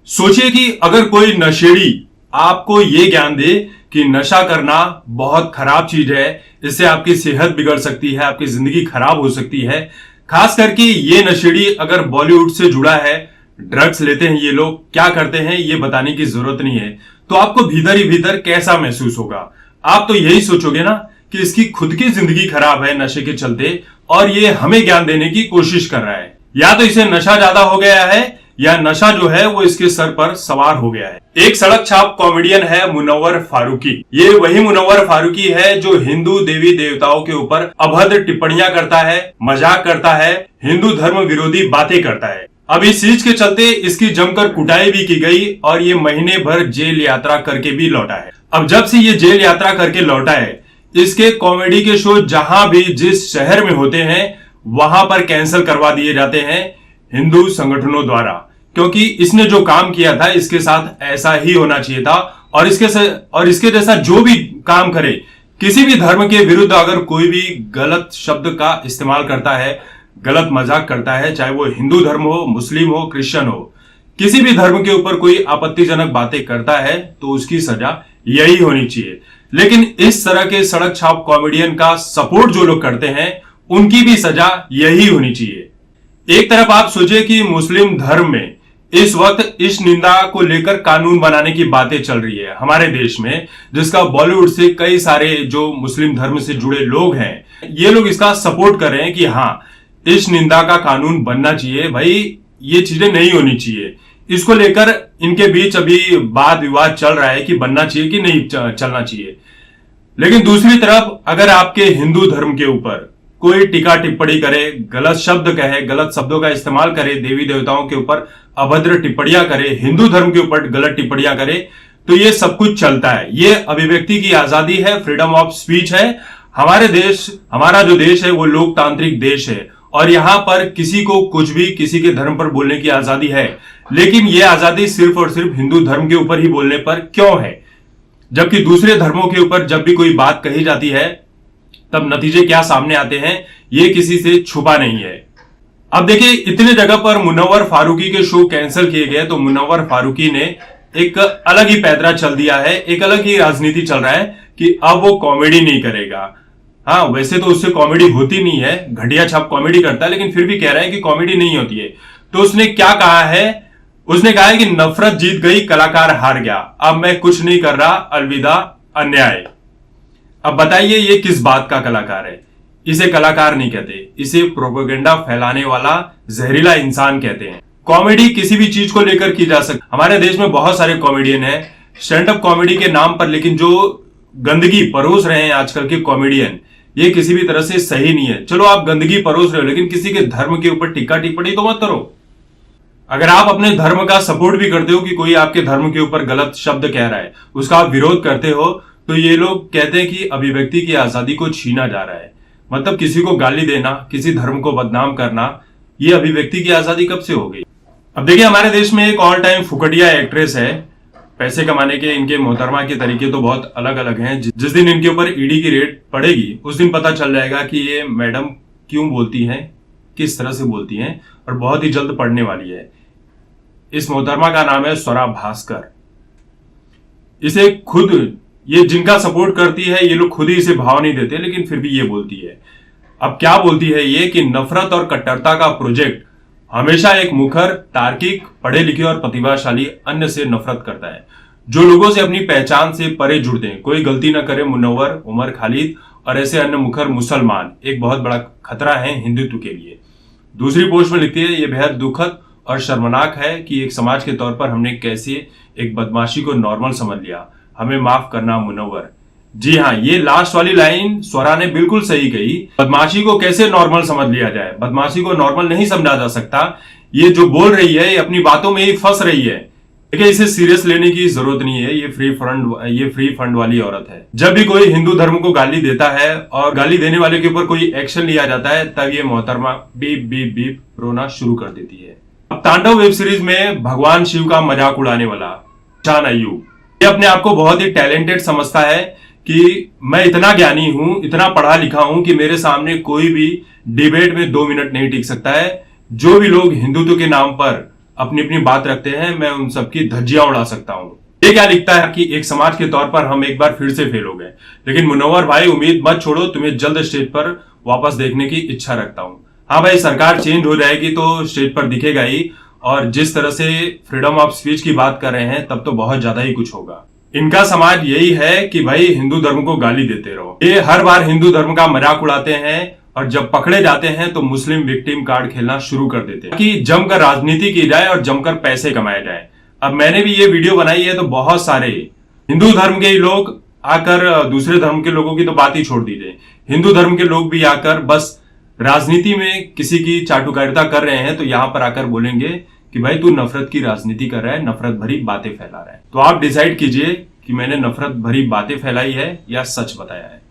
सोचिए कि अगर कोई नशेड़ी आपको ये ज्ञान दे कि नशा करना बहुत खराब चीज है, इससे आपकी सेहत बिगड़ सकती है, आपकी जिंदगी खराब हो सकती है। खास करके ये नशेड़ी अगर बॉलीवुड से जुड़ा है, ड्रग्स लेते हैं ये लोग, क्या करते हैं ये बताने की जरूरत नहीं है, तो आपको भीतर ही भीतर कैसा महसूस होगा। आप तो यही सोचोगे ना कि इसकी खुद की जिंदगी खराब है नशे के चलते और ये हमें ज्ञान देने की कोशिश कर रहा है। या तो इसे नशा ज्यादा हो गया है या नशा जो है वो इसके सर पर सवार हो गया है। एक सड़क छाप कॉमेडियन है मुनव्वर फारूकी। ये वही मुनव्वर फारूकी है जो हिंदू देवी देवताओं के ऊपर अभद्र टिप्पणियां करता है, मजाक करता है, हिंदू धर्म विरोधी बातें करता है। अब इस चीज के चलते इसकी जमकर कुटाई भी की गई और ये महीने भर जेल यात्रा करके भी लौटा है। अब जब से ये जेल यात्रा करके लौटा है, इसके कॉमेडी के शो जहां भी जिस शहर में होते हैं वहां पर कैंसिल करवा दिए जाते हैं हिंदू संगठनों द्वारा, क्योंकि इसने जो काम किया था इसके साथ ऐसा ही होना चाहिए था। और इसके जैसा जो भी काम करे, किसी भी धर्म के विरुद्ध अगर कोई भी गलत शब्द का इस्तेमाल करता है, गलत मजाक करता है, चाहे वो हिंदू धर्म हो, मुस्लिम हो, क्रिश्चियन हो, किसी भी धर्म के ऊपर कोई आपत्तिजनक बातें करता है तो उसकी सजा यही होनी चाहिए। लेकिन इस तरह के सड़क छाप कॉमेडियन का सपोर्ट जो लोग करते हैं उनकी भी सजा यही होनी चाहिए। एक तरफ आप सोचिए कि मुस्लिम धर्म में इस वक्त इस निंदा को लेकर कानून बनाने की बातें चल रही है हमारे देश में, जिसका बॉलीवुड से कई सारे जो मुस्लिम धर्म से जुड़े लोग हैं ये लोग इसका सपोर्ट कर रहे हैं कि हाँ, इस निंदा का कानून बनना चाहिए, भाई ये चीजें नहीं होनी चाहिए। इसको लेकर इनके बीच अभी वाद विवाद चल रहा है कि बनना चाहिए कि नहीं चलना चाहिए। लेकिन दूसरी तरफ अगर आपके हिंदू धर्म के ऊपर कोई टीका टिप्पणी करे, गलत शब्द कहे, गलत शब्दों का इस्तेमाल करे, देवी देवताओं के ऊपर अभद्र टिप्पणियां करे, हिंदू धर्म के ऊपर गलत टिप्पणियां करे, तो ये सब कुछ चलता है। ये अभिव्यक्ति की आजादी है, फ्रीडम ऑफ स्पीच है। हमारा जो देश है वो लोकतांत्रिक देश है और यहां पर किसी को कुछ भी किसी के धर्म पर बोलने की आजादी है। लेकिन यह आजादी सिर्फ और सिर्फ हिंदू धर्म के ऊपर ही बोलने पर क्यों है, जबकि दूसरे धर्मों के ऊपर जब भी कोई बात कही जाती है तब नतीजे क्या सामने आते हैं ये किसी से छुपा नहीं है। अब देखिए, इतने जगह पर मुनव्वर फारूकी के शो कैंसिल किए गए तो मुनव्वर फारूकी ने एक अलग ही पैदरा चल दिया है, एक अलग ही राजनीति चल रहा है कि अब वो कॉमेडी नहीं करेगा। हाँ, वैसे तो उससे कॉमेडी होती नहीं है, घटिया छाप कॉमेडी करता है, लेकिन फिर भी कह रहा है कि कॉमेडी नहीं होती है। तो उसने क्या कहा है, उसने कहा है कि नफरत जीत गई, कलाकार हार गया, अब मैं कुछ नहीं कर रहा, अलविदा अन्याय। अब बताइए ये किस बात का कलाकार है? इसे कलाकार नहीं कहते, इसे प्रोपेगेंडा फैलाने वाला जहरीला इंसान कहते हैं। कॉमेडी किसी भी चीज को लेकर की जा सकती। हमारे देश में बहुत सारे कॉमेडियन हैं स्टैंड अप कॉमेडी के नाम पर, लेकिन जो गंदगी परोस रहे हैं आजकल के कॉमेडियन, ये किसी भी तरह से सही नहीं है। चलो आप गंदगी परोस रहे हो, लेकिन किसी के धर्म के ऊपर टिक्का टिप्पणी तो मत करो। अगर आप अपने धर्म का सपोर्ट भी करते हो कि कोई आपके धर्म के ऊपर गलत शब्द कह रहा है, उसका आप विरोध करते हो, तो ये लोग कहते हैं कि अभिव्यक्ति की आजादी को छीना जा रहा है। मतलब किसी को गाली देना, किसी धर्म को बदनाम करना, ये अभिव्यक्ति की आजादी कब से हो गई? अब देखिए, हमारे देश में एक ऑल टाइम फुकटिया एक्ट्रेस है। पैसे कमाने के इनके मोहतरमा के तरीके तो बहुत अलग अलग हैं। जिस दिन इनके ऊपर ईडी की रेड पड़ेगी उस दिन पता चल जाएगा कि ये मैडम क्यों बोलती हैं, किस तरह से बोलती हैं, और बहुत ही जल्द पड़ने वाली है। इस मोहतरमा का नाम है स्वरा भास्कर। इसे खुद ये जिनका सपोर्ट करती है ये लोग खुद ही इसे भाव नहीं देते, लेकिन फिर भी ये बोलती है। अब क्या बोलती है ये कि नफरत और कट्टरता का प्रोजेक्ट हमेशा एक मुखर, तार्किक, पढ़े लिखे और प्रतिभाशाली अन्य से नफरत करता है, जो लोगों से अपनी पहचान से परे जुड़ते हैं। कोई गलती न करे, मुनव्वर, उमर खालिद और ऐसे अन्य मुखर मुसलमान एक बहुत बड़ा खतरा है हिंदुत्व के लिए। दूसरी पोस्ट में लिखती है, यह बेहद दुखद और शर्मनाक है कि एक समाज के तौर पर हमने कैसे एक बदमाशी को नॉर्मल समझ लिया, हमें माफ करना मुनव्वर। जी हाँ, ये लास्ट वाली लाइन स्वरा ने बिल्कुल सही कही। बदमाशी को कैसे नॉर्मल समझ लिया जाए? बदमाशी को नॉर्मल नहीं समझा जा सकता। ये जो बोल रही है ये अपनी बातों में ही फंस रही है। देखिए, इसे सीरियस लेने की जरूरत नहीं है। ये फ्री फंड वाली औरत है। जब भी कोई हिंदू धर्म को गाली देता है और गाली देने वाले के ऊपर कोई एक्शन लिया जाता है, तब ये मोहतरमा बीप बीप बीप रोना शुरू कर देती है। अब तांडव वेब सीरीज में भगवान शिव का मजाक उड़ाने वाला ईशान अय्यूब, ये अपने आप को बहुत ही टैलेंटेड समझता है कि मैं इतना ज्ञानी हूं, इतना पढ़ा लिखा हूं कि मेरे सामने कोई भी डिबेट में 2 मिनट नहीं टिक सकता है। जो भी लोग हिंदुत्व के नाम पर अपनी अपनी बात रखते हैं, मैं उन सबकी धज्जियां उड़ा सकता हूं। ये क्या लिखता है कि एक समाज के तौर पर हम एक बार फिर से फेल हो गए, लेकिन मुनव्वर भाई उम्मीद मत छोड़ो, तुम्हें जल्द स्टेज पर वापस देखने की इच्छा रखता हूं। हाँ भाई, सरकार चेंज हो जाएगी तो स्टेज पर दिखेगा ही, और जिस तरह से फ्रीडम ऑफ स्पीच की बात कर रहे हैं तब तो बहुत ज्यादा ही कुछ होगा। इनका समाज यही है कि भाई हिंदू धर्म को गाली देते रहो। ये हर बार हिंदू धर्म का मजाक उड़ाते हैं और जब पकड़े जाते हैं तो मुस्लिम विक्टिम कार्ड खेलना शुरू कर देते हैं कि जमकर राजनीति की जाए और जमकर पैसे कमाए जाए। अब मैंने भी ये वीडियो बनाई है तो बहुत सारे हिंदू धर्म के लोग आकर, दूसरे धर्म के लोगों की तो बात ही छोड़ दीजिए, हिंदू धर्म के लोग भी आकर बस राजनीति में किसी की चाटुकारिता कर रहे हैं तो यहां पर आकर बोलेंगे कि भाई तू नफरत की राजनीति कर रहा है, नफरत भरी बातें फैला रहा है। तो आप डिसाइड कीजिए कि मैंने नफरत भरी बातें फैलाई है या सच बताया है।